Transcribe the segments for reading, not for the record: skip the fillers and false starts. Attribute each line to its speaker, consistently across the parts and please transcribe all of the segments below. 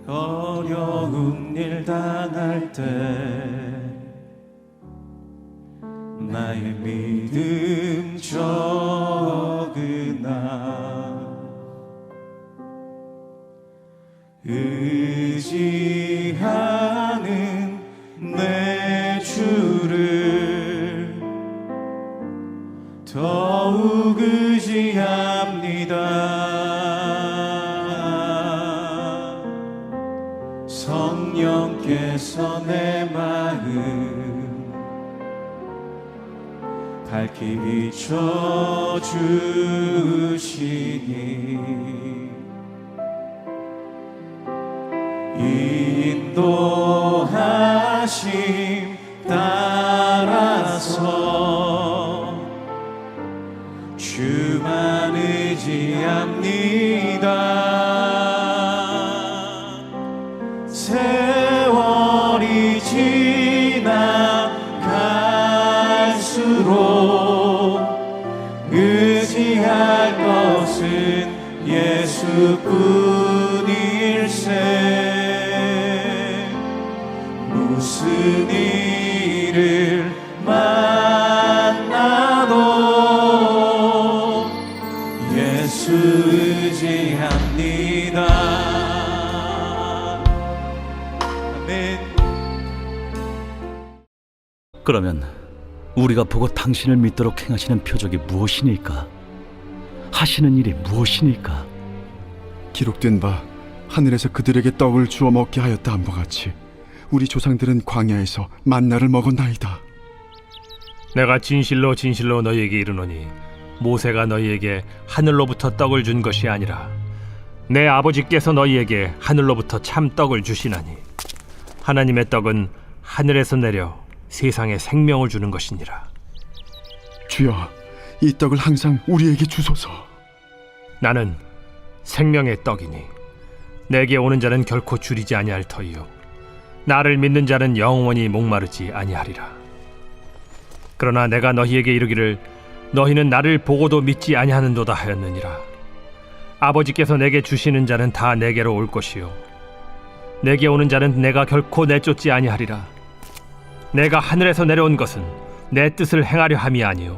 Speaker 1: 어려운 일 당할 때 나의 믿음 적으나 의지하는 내 주를 더욱 의지합니다. 성령께서 내 마음 밝히 비춰주시니 인도하심 따라서 주만 의지합니다. 세월이 지나갈수록 의지할 것은 예수뿐일세. 무슨 일을 만나도 예수 의지합니다. 아멘.
Speaker 2: 그러면 우리가 보고 당신을 믿도록 행하시는 표적이 무엇이니까? 하시는 일이 무엇이니까?
Speaker 3: 기록된 바 하늘에서 그들에게 떡을 주어 먹게 하였다 함과 같이 우리 조상들은 광야에서 만나를 먹었나이다.
Speaker 4: 내가 진실로 진실로 너희에게 이르노니 모세가 너희에게 하늘로부터 떡을 준 것이 아니라 내 아버지께서 너희에게 하늘로부터 참 떡을 주시나니 하나님의 떡은 하늘에서 내려 세상에 생명을 주는 것이니라.
Speaker 3: 주여, 이 떡을 항상 우리에게 주소서.
Speaker 4: 나는 생명의 떡이니 내게 오는 자는 결코 줄이지 아니할 터이요 나를 믿는 자는 영원히 목마르지 아니하리라. 그러나 내가 너희에게 이르기를 너희는 나를 보고도 믿지 아니하는도다 하였느니라. 아버지께서 내게 주시는 자는 다 내게로 올 것이요 내게 오는 자는 내가 결코 내쫓지 아니하리라. 내가 하늘에서 내려온 것은 내 뜻을 행하려 함이 아니요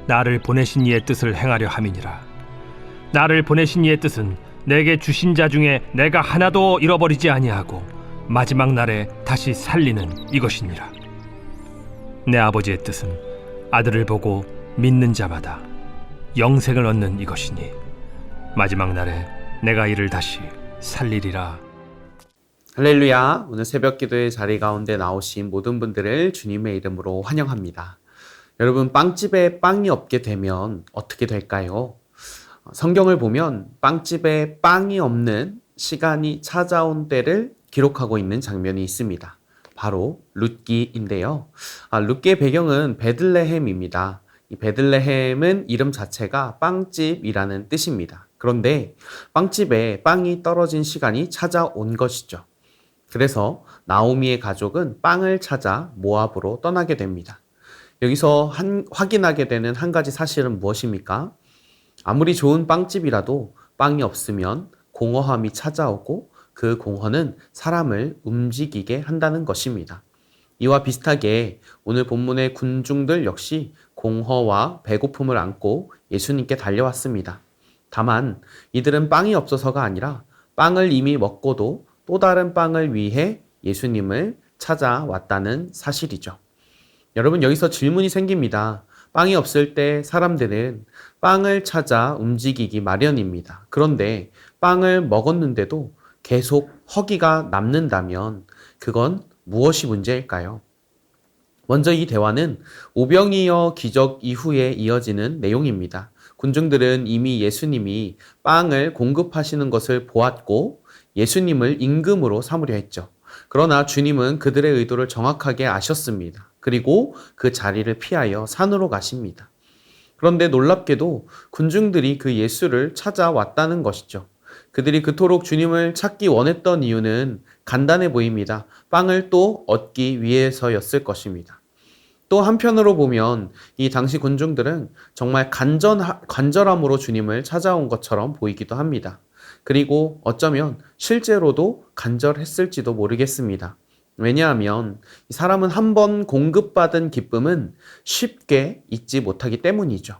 Speaker 4: 나를 보내신 이의 뜻을 행하려 함이니라. 나를 보내신 이의 뜻은 내게 주신 자 중에 내가 하나도 잃어버리지 아니하고 마지막 날에 다시 살리는 이것이니라. 내 아버지의 뜻은 아들을 보고 믿는 자마다 영생을 얻는 이것이니 마지막 날에 내가 이를 다시 살리리라.
Speaker 5: 할렐루야. 오늘 새벽 기도의 자리 가운데 나오신 모든 분들을 주님의 이름으로 환영합니다. 여러분, 빵집에 빵이 없게 되면 어떻게 될까요? 성경을 보면 빵집에 빵이 없는 시간이 찾아온 때를 기록하고 있는 장면이 있습니다. 바로 룻기인데요. 룻기의 배경은 베들레헴입니다. 이 베들레헴은 이름 자체가 빵집이라는 뜻입니다. 그런데 빵집에 빵이 떨어진 시간이 찾아온 것이죠. 그래서 나오미의 가족은 빵을 찾아 모압으로 떠나게 됩니다. 여기서 확인하게 되는 한 가지 사실은 무엇입니까? 아무리 좋은 빵집이라도 빵이 없으면 공허함이 찾아오고 그 공허는 사람을 움직이게 한다는 것입니다. 이와 비슷하게 오늘 본문의 군중들 역시 공허와 배고픔을 안고 예수님께 달려왔습니다. 다만 이들은 빵이 없어서가 아니라 빵을 이미 먹고도 또 다른 빵을 위해 예수님을 찾아왔다는 사실이죠. 여러분, 여기서 질문이 생깁니다. 빵이 없을 때 사람들은 빵을 찾아 움직이기 마련입니다. 그런데 빵을 먹었는데도 계속 허기가 남는다면 그건 무엇이 문제일까요? 먼저 이 대화는 오병이어 기적 이후에 이어지는 내용입니다. 군중들은 이미 예수님이 빵을 공급하시는 것을 보았고 예수님을 임금으로 삼으려 했죠. 그러나 주님은 그들의 의도를 정확하게 아셨습니다. 그리고 그 자리를 피하여 산으로 가십니다. 그런데 놀랍게도 군중들이 그 예수를 찾아왔다는 것이죠. 그들이 그토록 주님을 찾기 원했던 이유는 간단해 보입니다. 빵을 또 얻기 위해서였을 것입니다. 또 한편으로 보면 이 당시 군중들은 정말 간절함으로 주님을 찾아온 것처럼 보이기도 합니다. 그리고 어쩌면 실제로도 간절했을지도 모르겠습니다. 왜냐하면 사람은 한 번 공급받은 기쁨은 쉽게 잊지 못하기 때문이죠.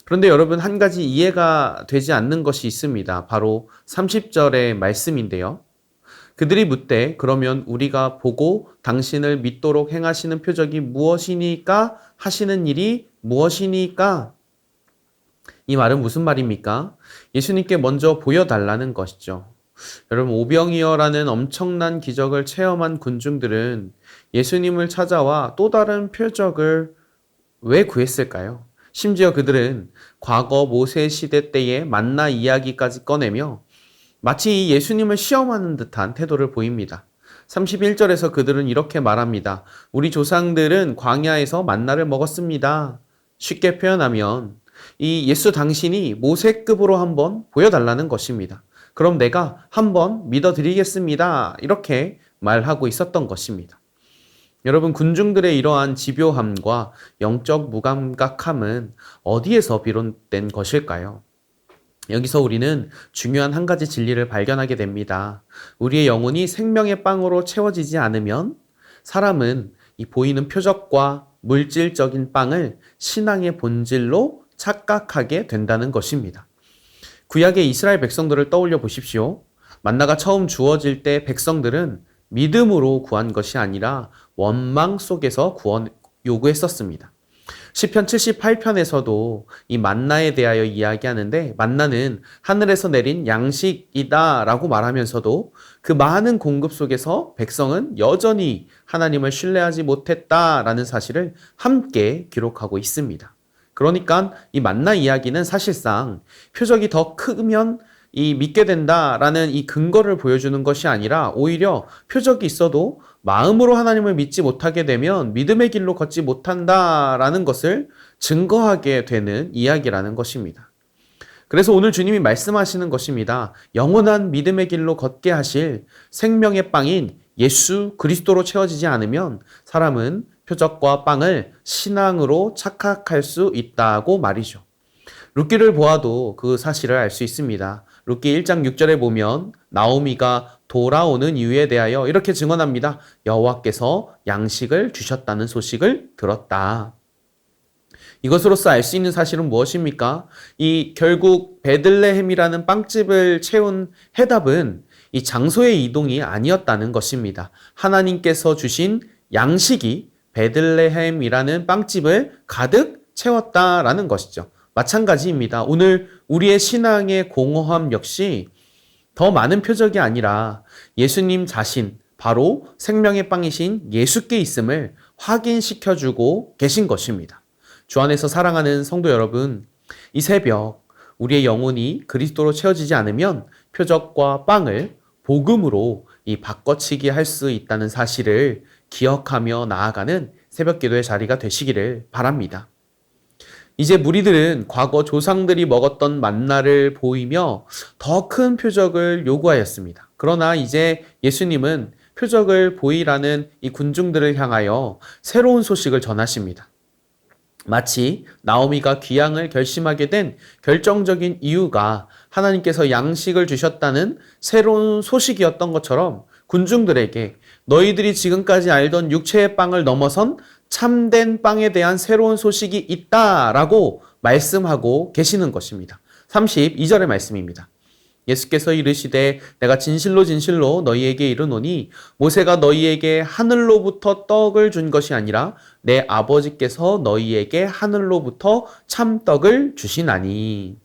Speaker 5: 그런데 여러분, 한 가지 이해가 되지 않는 것이 있습니다. 바로 30절의 말씀인데요. 그들이 묻되 그러면 우리가 보고 당신을 믿도록 행하시는 표적이 무엇이니까 하시는 일이 무엇이니까? 이 말은 무슨 말입니까? 예수님께 먼저 보여달라는 것이죠. 여러분, 오병이어라는 엄청난 기적을 체험한 군중들은 예수님을 찾아와 또 다른 표적을 왜 구했을까요? 심지어 그들은 과거 모세 시대 때의 만나 이야기까지 꺼내며 마치 예수님을 시험하는 듯한 태도를 보입니다. 31절에서 그들은 이렇게 말합니다. 우리 조상들은 광야에서 만나를 먹었습니다. 쉽게 표현하면 이 예수 당신이 모세급으로 한번 보여달라는 것입니다. 그럼 내가 한번 믿어드리겠습니다. 이렇게 말하고 있었던 것입니다. 여러분, 군중들의 이러한 집요함과 영적 무감각함은 어디에서 비롯된 것일까요? 여기서 우리는 중요한 한 가지 진리를 발견하게 됩니다. 우리의 영혼이 생명의 빵으로 채워지지 않으면 사람은 이 보이는 표적과 물질적인 빵을 신앙의 본질로 착각하게 된다는 것입니다. 구약의 이스라엘 백성들을 떠올려 보십시오. 만나가 처음 주어질 때 백성들은 믿음으로 구한 것이 아니라 원망 속에서 구원 요구했었습니다. 시편 78편에서도 이 만나에 대하여 이야기하는데, 만나는 하늘에서 내린 양식이다 라고 말하면서도 그 많은 공급 속에서 백성은 여전히 하나님을 신뢰하지 못했다라는 사실을 함께 기록하고 있습니다. 그러니까 이 만나 이야기는 사실상 표적이 더 크면 이 믿게 된다라는 이 근거를 보여주는 것이 아니라 오히려 표적이 있어도 마음으로 하나님을 믿지 못하게 되면 믿음의 길로 걷지 못한다라는 것을 증거하게 되는 이야기라는 것입니다. 그래서 오늘 주님이 말씀하시는 것입니다. 영원한 믿음의 길로 걷게 하실 생명의 빵인 예수 그리스도로 채워지지 않으면 사람은 표적과 빵을 신앙으로 착각할 수 있다고 말이죠. 룻기를 보아도 그 사실을 알 수 있습니다. 룻기 1장 6절에 보면 나오미가 돌아오는 이유에 대하여 이렇게 증언합니다. 여호와께서 양식을 주셨다는 소식을 들었다. 이것으로서 알 수 있는 사실은 무엇입니까? 이 결국 베들레헴이라는 빵집을 채운 해답은 이 장소의 이동이 아니었다는 것입니다. 하나님께서 주신 양식이 베들레헴이라는 빵집을 가득 채웠다라는 것이죠. 마찬가지입니다. 오늘 우리의 신앙의 공허함 역시 더 많은 표적이 아니라 예수님 자신, 바로 생명의 빵이신 예수께 있음을 확인시켜주고 계신 것입니다. 주 안에서 사랑하는 성도 여러분, 이 새벽 우리의 영혼이 그리스도로 채워지지 않으면 표적과 빵을 복음으로 이 바꿔치기 할 수 있다는 사실을 기억하며 나아가는 새벽 기도의 자리가 되시기를 바랍니다. 이제 무리들은 과거 조상들이 먹었던 만나를 보이며 더 큰 표적을 요구하였습니다. 그러나 이제 예수님은 표적을 보이라는 이 군중들을 향하여 새로운 소식을 전하십니다. 마치 나오미가 귀향을 결심하게 된 결정적인 이유가 하나님께서 양식을 주셨다는 새로운 소식이었던 것처럼 군중들에게 너희들이 지금까지 알던 육체의 빵을 넘어선 참된 빵에 대한 새로운 소식이 있다라고 말씀하고 계시는 것입니다. 32절의 말씀입니다. 예수께서 이르시되 내가 진실로 진실로 너희에게 이르노니 모세가 너희에게 하늘로부터 떡을 준 것이 아니라 내 아버지께서 너희에게 하늘로부터 참떡을 주시나니.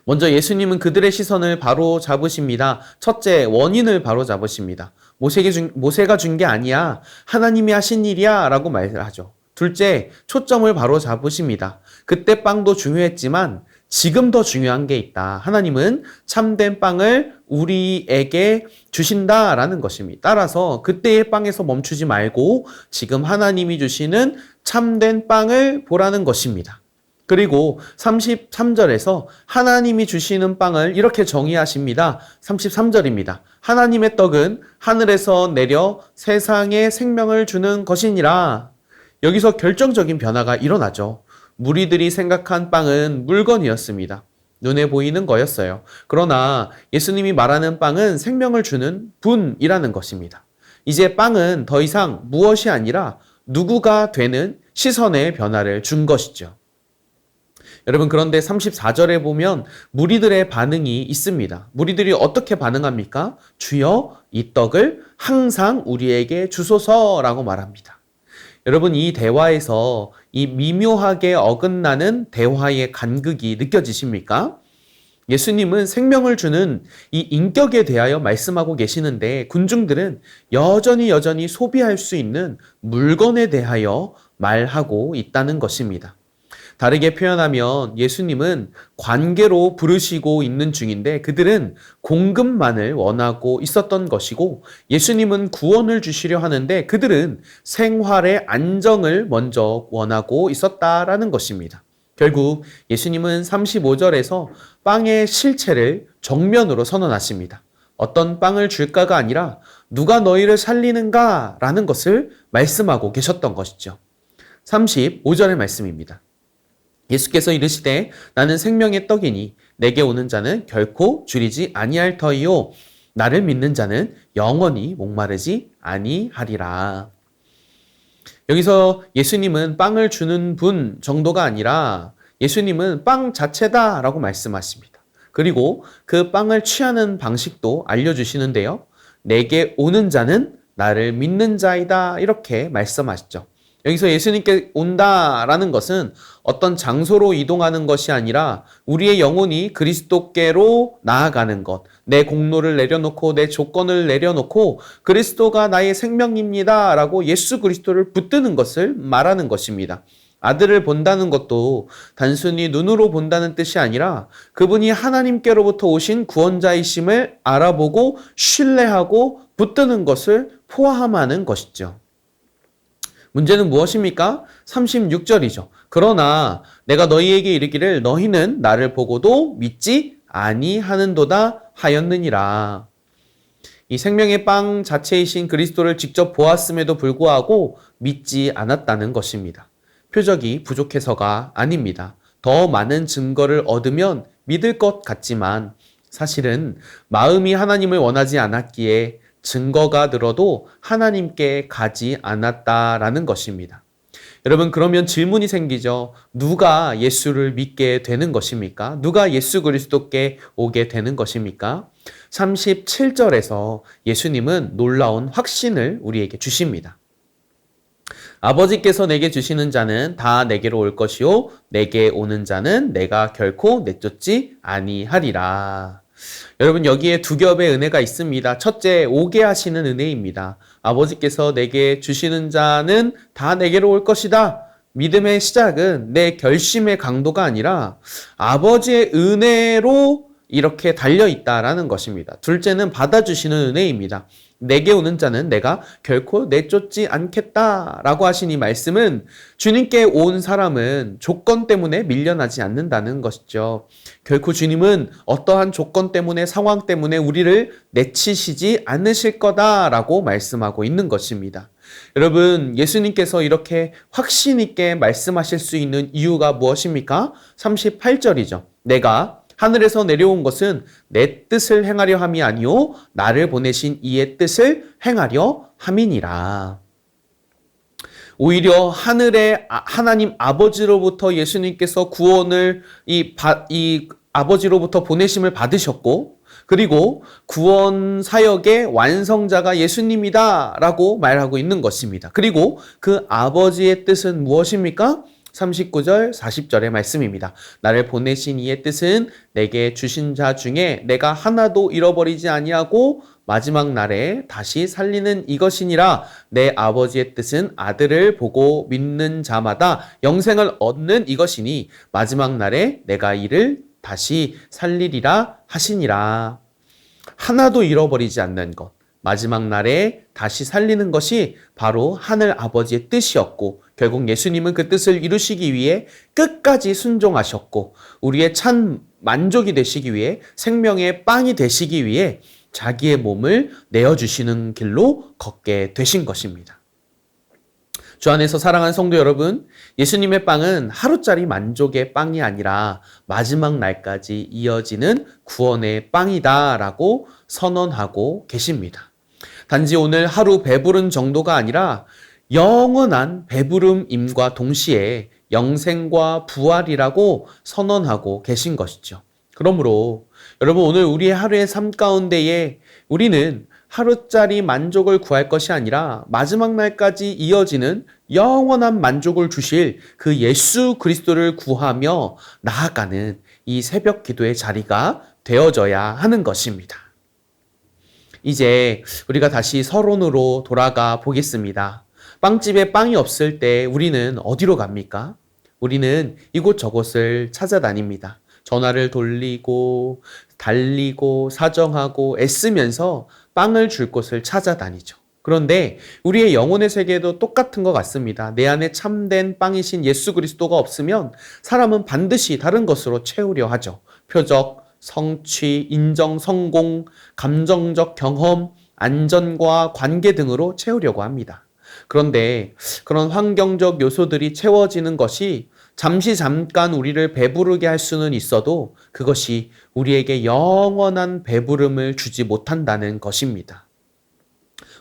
Speaker 5: 먼저 예수님은 그들의 시선을 바로 잡으십니다. 첫째, 원인을 바로 잡으십니다. 모세가 준 게 아니야. 하나님이 하신 일이야 라고 말하죠. 둘째, 초점을 바로 잡으십니다. 그때 빵도 중요했지만 지금 더 중요한 게 있다. 하나님은 참된 빵을 우리에게 주신다라는 것입니다. 따라서 그때의 빵에서 멈추지 말고 지금 하나님이 주시는 참된 빵을 보라는 것입니다. 그리고 33절에서 하나님이 주시는 빵을 이렇게 정의하십니다. 33절입니다. 하나님의 떡은 하늘에서 내려 세상에 생명을 주는 것이니라. 여기서 결정적인 변화가 일어나죠. 무리들이 생각한 빵은 물건이었습니다. 눈에 보이는 거였어요. 그러나 예수님이 말하는 빵은 생명을 주는 분이라는 것입니다. 이제 빵은 더 이상 무엇이 아니라 누구가 되는 시선의 변화를 준 것이죠. 여러분, 그런데 34절에 보면 무리들의 반응이 있습니다. 무리들이 어떻게 반응합니까? 주여, 이 떡을 항상 우리에게 주소서라고 말합니다. 여러분, 이 대화에서 이 미묘하게 어긋나는 대화의 간극이 느껴지십니까? 예수님은 생명을 주는 이 인격에 대하여 말씀하고 계시는데 군중들은 여전히 소비할 수 있는 물건에 대하여 말하고 있다는 것입니다. 다르게 표현하면 예수님은 관계로 부르시고 있는 중인데 그들은 공급만을 원하고 있었던 것이고, 예수님은 구원을 주시려 하는데 그들은 생활의 안정을 먼저 원하고 있었다라는 것입니다. 결국 예수님은 35절에서 빵의 실체를 정면으로 선언하십니다. 어떤 빵을 줄까가 아니라 누가 너희를 살리는가 라는 것을 말씀하고 계셨던 것이죠. 35절의 말씀입니다. 예수께서 이르시되 나는 생명의 떡이니 내게 오는 자는 결코 줄이지 아니할 터이요 나를 믿는 자는 영원히 목마르지 아니하리라. 여기서 예수님은 빵을 주는 분 정도가 아니라 예수님은 빵 자체다라고 말씀하십니다. 그리고 그 빵을 취하는 방식도 알려주시는데요. 내게 오는 자는 나를 믿는 자이다 이렇게 말씀하시죠. 여기서 예수님께 온다라는 것은 어떤 장소로 이동하는 것이 아니라 우리의 영혼이 그리스도께로 나아가는 것, 내 공로를 내려놓고 내 조건을 내려놓고 그리스도가 나의 생명입니다 라고 예수 그리스도를 붙드는 것을 말하는 것입니다. 아들을 본다는 것도 단순히 눈으로 본다는 뜻이 아니라 그분이 하나님께로부터 오신 구원자이심을 알아보고 신뢰하고 붙드는 것을 포함하는 것이죠. 문제는 무엇입니까? 36절이죠. 그러나 내가 너희에게 이르기를 너희는 나를 보고도 믿지 아니하는도다 하였느니라. 이 생명의 빵 자체이신 그리스도를 직접 보았음에도 불구하고 믿지 않았다는 것입니다. 표적이 부족해서가 아닙니다. 더 많은 증거를 얻으면 믿을 것 같지만 사실은 마음이 하나님을 원하지 않았기에 증거가 늘어도 하나님께 가지 않았다라는 것입니다. 여러분, 그러면 질문이 생기죠. 누가 예수를 믿게 되는 것입니까? 누가 예수 그리스도께 오게 되는 것입니까? 37절에서 예수님은 놀라운 확신을 우리에게 주십니다. 아버지께서 내게 주시는 자는 다 내게로 올 것이요 내게 오는 자는 내가 결코 내쫓지 아니하리라. 여러분, 여기에 두 겹의 은혜가 있습니다. 첫째, 오게 하시는 은혜입니다. 아버지께서 내게 주시는 자는 다 내게로 올 것이다. 믿음의 시작은 내 결심의 강도가 아니라 아버지의 은혜로 이렇게 달려있다라는 것입니다. 둘째는 받아주시는 은혜입니다. 내게 오는 자는 내가 결코 내쫓지 않겠다라고 하신 이 말씀은 주님께 온 사람은 조건 때문에 밀려나지 않는다는 것이죠. 결코 주님은 어떠한 조건 때문에 상황 때문에 우리를 내치시지 않으실 거다라고 말씀하고 있는 것입니다. 여러분, 예수님께서 이렇게 확신 있게 말씀하실 수 있는 이유가 무엇입니까? 38절이죠. 내가 하늘에서 내려온 것은 내 뜻을 행하려 함이 아니요 나를 보내신 이의 뜻을 행하려 함이니라. 오히려 하늘의 하나님 아버지로부터 예수님께서 구원을 이 아버지로부터 보내심을 받으셨고, 그리고 구원 사역의 완성자가 예수님이다 라고 말하고 있는 것입니다. 그리고 그 아버지의 뜻은 무엇입니까? 39절, 40절의 말씀입니다. 나를 보내신 이의 뜻은 내게 주신 자 중에 내가 하나도 잃어버리지 아니하고 마지막 날에 다시 살리는 이것이니라. 내 아버지의 뜻은 아들을 보고 믿는 자마다 영생을 얻는 이것이니 마지막 날에 내가 이를 다시 살리리라 하시니라. 하나도 잃어버리지 않는 것, 마지막 날에 다시 살리는 것이 바로 하늘 아버지의 뜻이었고, 결국 예수님은 그 뜻을 이루시기 위해 끝까지 순종하셨고, 우리의 참 만족이 되시기 위해, 생명의 빵이 되시기 위해 자기의 몸을 내어주시는 길로 걷게 되신 것입니다. 주 안에서 사랑하는 성도 여러분, 예수님의 빵은 하루짜리 만족의 빵이 아니라 마지막 날까지 이어지는 구원의 빵이다라고 선언하고 계십니다. 단지 오늘 하루 배부른 정도가 아니라 영원한 배부름임과 동시에 영생과 부활이라고 선언하고 계신 것이죠. 그러므로 여러분, 오늘 우리의 하루의 삶 가운데에 우리는 하루짜리 만족을 구할 것이 아니라 마지막 날까지 이어지는 영원한 만족을 주실 그 예수 그리스도를 구하며 나아가는 이 새벽 기도의 자리가 되어져야 하는 것입니다. 이제 우리가 다시 서론으로 돌아가 보겠습니다. 빵집에 빵이 없을 때 우리는 어디로 갑니까? 우리는 이곳저곳을 찾아다닙니다. 전화를 돌리고 달리고 사정하고 애쓰면서 빵을 줄 곳을 찾아다니죠. 그런데 우리의 영혼의 세계도 똑같은 것 같습니다. 내 안에 참된 빵이신 예수 그리스도가 없으면 사람은 반드시 다른 것으로 채우려 하죠. 표적, 성취, 인정, 성공, 감정적 경험, 안전과 관계 등으로 채우려고 합니다. 그런데 그런 환경적 요소들이 채워지는 것이 잠깐 우리를 배부르게 할 수는 있어도 그것이 우리에게 영원한 배부름을 주지 못한다는 것입니다.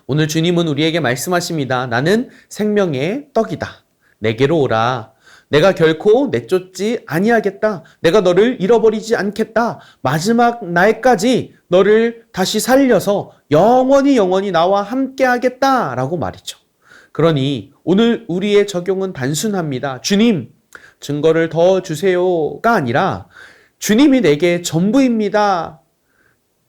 Speaker 5: 오늘 주님은 우리에게 말씀하십니다. 나는 생명의 떡이다. 내게로 오라. 내가 결코 내쫓지 아니하겠다. 내가 너를 잃어버리지 않겠다. 마지막 날까지 너를 다시 살려서 영원히 나와 함께 하겠다라고 말이죠. 그러니 오늘 우리의 적용은 단순합니다. 주님, 증거를 더 주세요가 아니라 주님이 내게 전부입니다.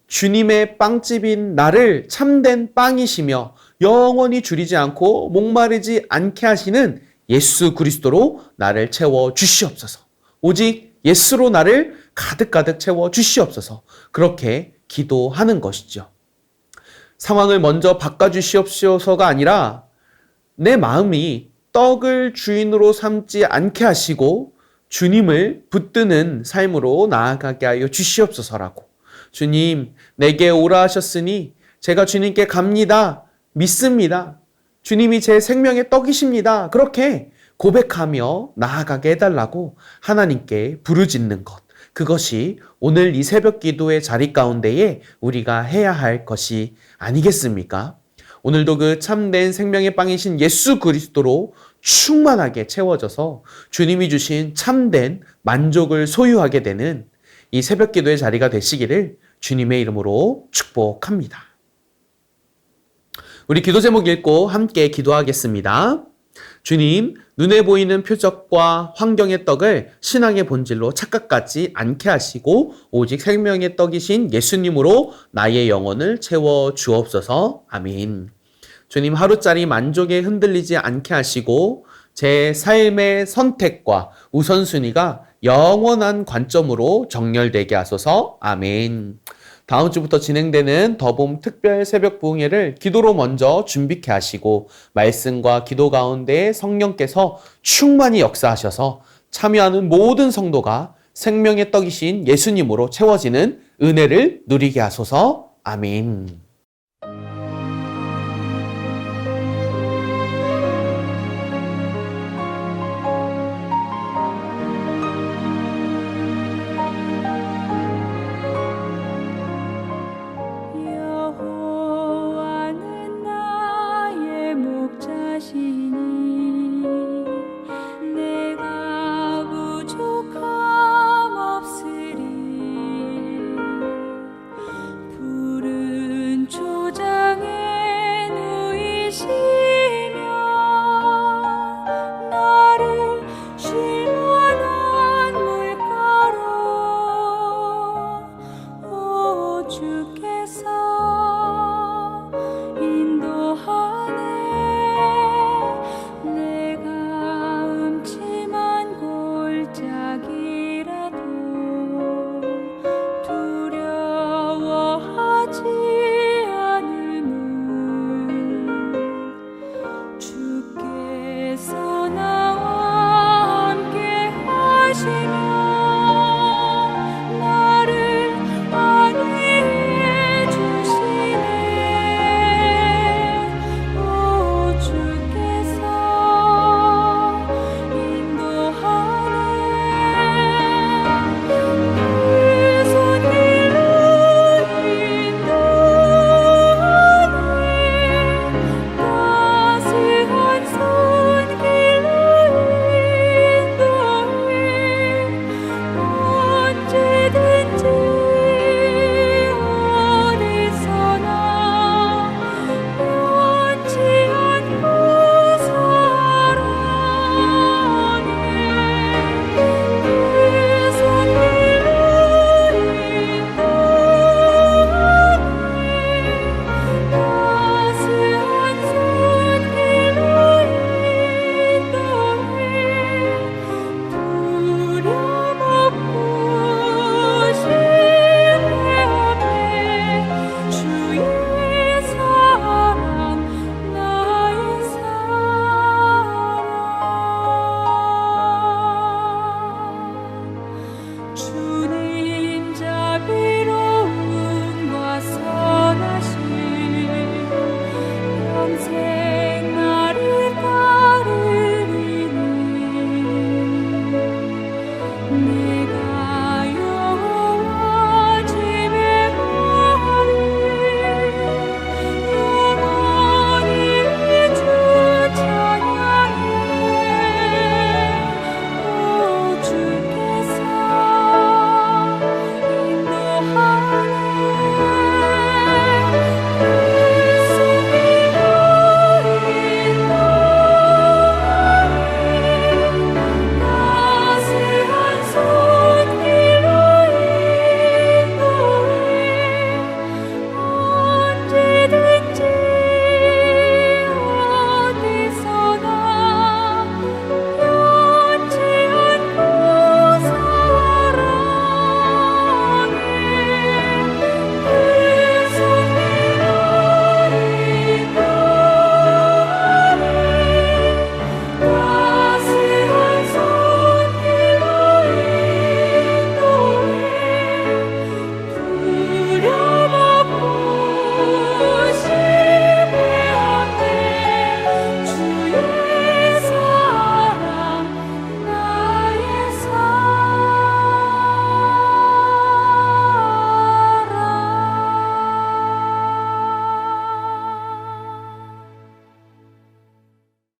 Speaker 5: 주님의 빵집인 나를 참된 빵이시며 영원히 줄이지 않고 목마르지 않게 하시는 예수 그리스도로 나를 채워 주시옵소서. 오직 예수로 나를 가득 채워 주시옵소서. 그렇게 기도하는 것이죠. 상황을 먼저 바꿔주시옵소서가 아니라 내 마음이 떡을 주인으로 삼지 않게 하시고 주님을 붙드는 삶으로 나아가게 하여 주시옵소서라고. 주님, 내게 오라 하셨으니 제가 주님께 갑니다. 믿습니다. 주님이 제 생명의 떡이십니다. 그렇게 고백하며 나아가게 해달라고 하나님께 부르짖는 것. 그것이 오늘 이 새벽 기도의 자리 가운데에 우리가 해야 할 것이 아니겠습니까? 오늘도 그 참된 생명의 빵이신 예수 그리스도로 충만하게 채워져서 주님이 주신 참된 만족을 소유하게 되는 이 새벽 기도의 자리가 되시기를 주님의 이름으로 축복합니다. 우리 기도 제목 읽고 함께 기도하겠습니다. 주님, 눈에 보이는 표적과 환경의 떡을 신앙의 본질로 착각하지 않게 하시고 오직 생명의 떡이신 예수님으로 나의 영혼을 채워 주옵소서. 아멘. 주님, 하루짜리 만족에 흔들리지 않게 하시고 제 삶의 선택과 우선순위가 영원한 관점으로 정렬되게 하소서. 아멘. 다음 주부터 진행되는 더봄 특별 새벽 부흥회를 기도로 먼저 준비케 하시고 말씀과 기도 가운데 성령께서 충만히 역사하셔서 참여하는 모든 성도가 생명의 떡이신 예수님으로 채워지는 은혜를 누리게 하소서. 아멘.